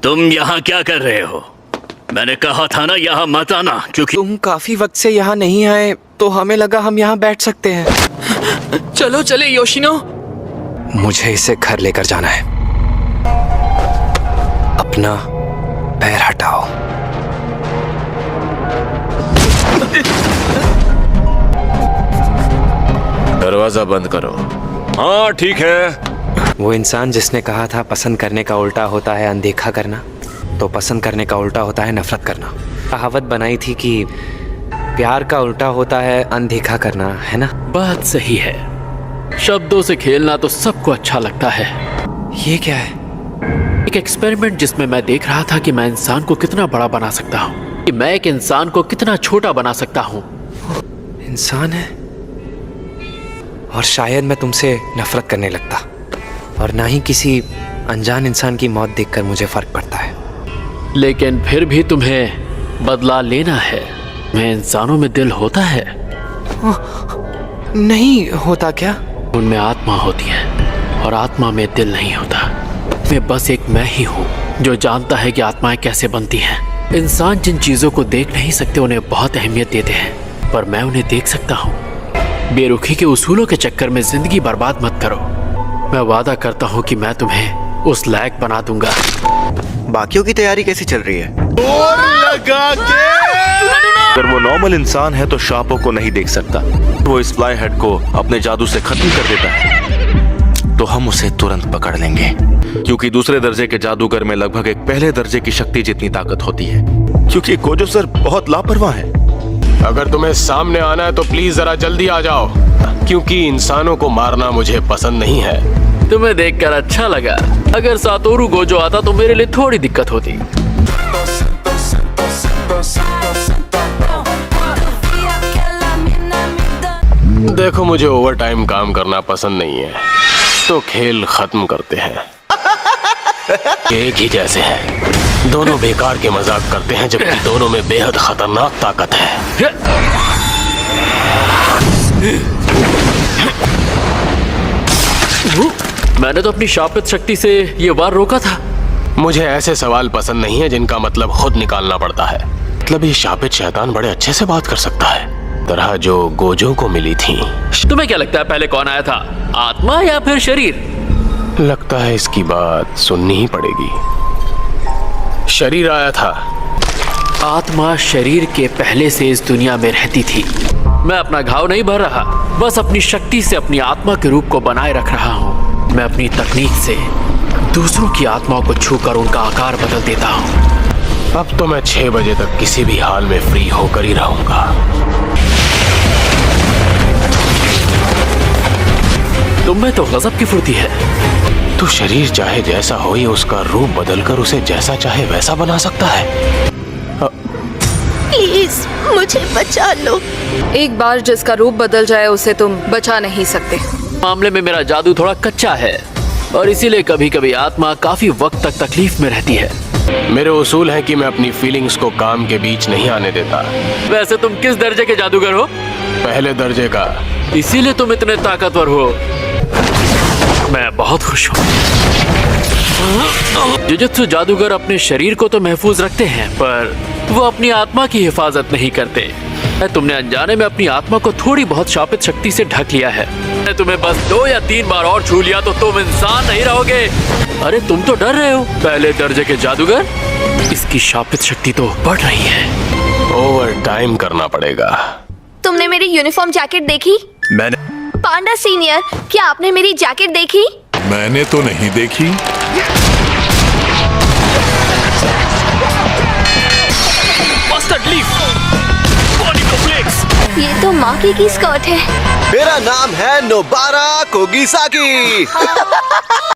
तुम यहाँ क्या कर रहे हो? मैंने कहा था ना यहाँ मत आना, क्योंकि तुम काफी वक्त से यहाँ नहीं आए तो हमें लगा हम यहाँ बैठ सकते हैं। चलो चले योशिनो। मुझे इसे घर लेकर जाना है। अपना पैर हटाओ। दरवाजा बंद करो। हाँ ठीक है। वो इंसान जिसने कहा था पसंद करने का उल्टा होता है अनदेखा करना, तो पसंद करने का उल्टा होता है नफरत करना। कहावत बनाई थी कि प्यार का उल्टा होता है अनदेखा करना, है ना? बात सही है। शब्दों से खेलना तो सबको अच्छा लगता है। ये क्या है? एक एक्सपेरिमेंट जिसमें मैं देख रहा था कि मैं इंसान को कितना बड़ा बना सकता हूँ, कि मैं एक इंसान को कितना छोटा बना सकता हूँ। इंसान है और शायद मैं तुमसे नफरत करने लगता, और ना ही किसी अनजान इंसान की मौत देखकर मुझे फर्क पड़ता है। लेकिन फिर भी तुम्हें बदला लेना है। मैं इंसानों में दिल होता है? नहीं होता क्या? उनमें आत्मा होती है और आत्मा में दिल नहीं होता। मैं बस एक मैं ही हूँ जो जानता है कि आत्माएं कैसे बनती हैं। इंसान जिन चीजों को देख नहीं सकते उन्हें बहुत अहमियत देते हैं, पर मैं उन्हें देख सकता हूँ। बेरुखी के उसूलों के चक्कर में जिंदगी बर्बाद मत करो। मैं वादा करता हूँ कि मैं तुम्हें उस लायक बना दूंगा। बाकियों की तैयारी कैसी चल रही है? अगर वो नॉर्मल इंसान है तो शापों को नहीं देख सकता। वो इस फ्लाई हेड को अपने जादू से खत्म कर देता है तो हम उसे तुरंत पकड़ लेंगे, क्योंकि दूसरे दर्जे के जादूगर में लगभग एक पहले दर्जे की शक्ति जितनी ताकत होती है। क्योंकि गोजो सर बहुत लापरवाह है। अगर तुम्हें सामने आना है तो प्लीज जरा जल्दी आ जाओ, क्योंकि इंसानों को मारना मुझे पसंद नहीं है। तुम्हें देखकर अच्छा लगा। अगर सातोरू गोजो आता तो मेरे लिए थोड़ी दिक्कत होती। देखो, मुझे ओवर टाइम काम करना पसंद नहीं है, तो खेल खत्म करते हैं। एक ही जैसे हैं, दोनों बेकार के मजाक करते हैं, जबकि दोनों में बेहद खतरनाक ताकत है। मैंने तो अपनी शापित शक्ति से ये वार रोका था। मुझे ऐसे सवाल पसंद नहीं है जिनका मतलब खुद निकालना पड़ता है। मतलब ये शापित शैतान बड़े अच्छे से बात कर सकता है, तरह जो गोजो को मिली थी। तुम्हें क्या लगता है पहले कौन आया था, आत्मा या फिर शरीर? लगता है इसकी बात सुननी ही पड़ेगी। शरीर आया था। आत्मा शरीर के पहले से इस दुनिया में रहती थी। मैं अपना घाव नहीं भर रहा, बस अपनी शक्ति से अपनी आत्मा के रूप को बनाए रख रहा हूँ। मैं अपनी तकनीक से दूसरों की आत्माओं को छूकर उनका आकार बदल देता हूँ। अब तो मैं 6 बजे तक किसी भी हाल में फ्री होकर ही रहूंगा। तुम में तो गजब की फुर्ती है। तो शरीर चाहे जैसा हो, ये उसका रूप बदलकर उसे जैसा चाहे वैसा बना सकता है। प्लीज मुझे बचा लो। एक बार जिसका रूप बदल जाए उसे तुम बचा नहीं सकते। मामले में मेरा जादू थोड़ा कच्चा है और इसीलिए कभी कभी आत्मा काफी वक्त तक तकलीफ में रहती है। मेरे उसूल है कि मैं अपनी फीलिंग्स को काम के बीच नहीं आने देता। वैसे तुम किस दर्जे के जादूगर हो? पहले दर्जे का। इसीलिए तुम इतने ताकतवर हो। मैं बहुत खुश हूँ। जुजुत्सु जादूगर अपने शरीर को तो महफूज रखते हैं, पर वो अपनी आत्मा की हिफाजत नहीं करते। तुमने अनजाने में अपनी आत्मा को थोड़ी बहुत शापित शक्ति से ढक लिया है। मैं तुम्हें बस 2 या 3 बार और छू लिया तो तुम इंसान नहीं रहोगे। अरे तुम तो डर रहे हो। पहले दर्जे के जादूगर, इसकी शापित शक्ति तो बढ़ रही है। ओवर टाइम करना पड़ेगा। तुमने मेरी यूनिफॉर्म जैकेट देखी? मैंने पांडा सीनियर, क्या आपने मेरी जैकेट देखी? मैंने तो नहीं देखी। ये तो माँ की स्कर्ट है। मेरा नाम है नोबारा कोगिसाकी।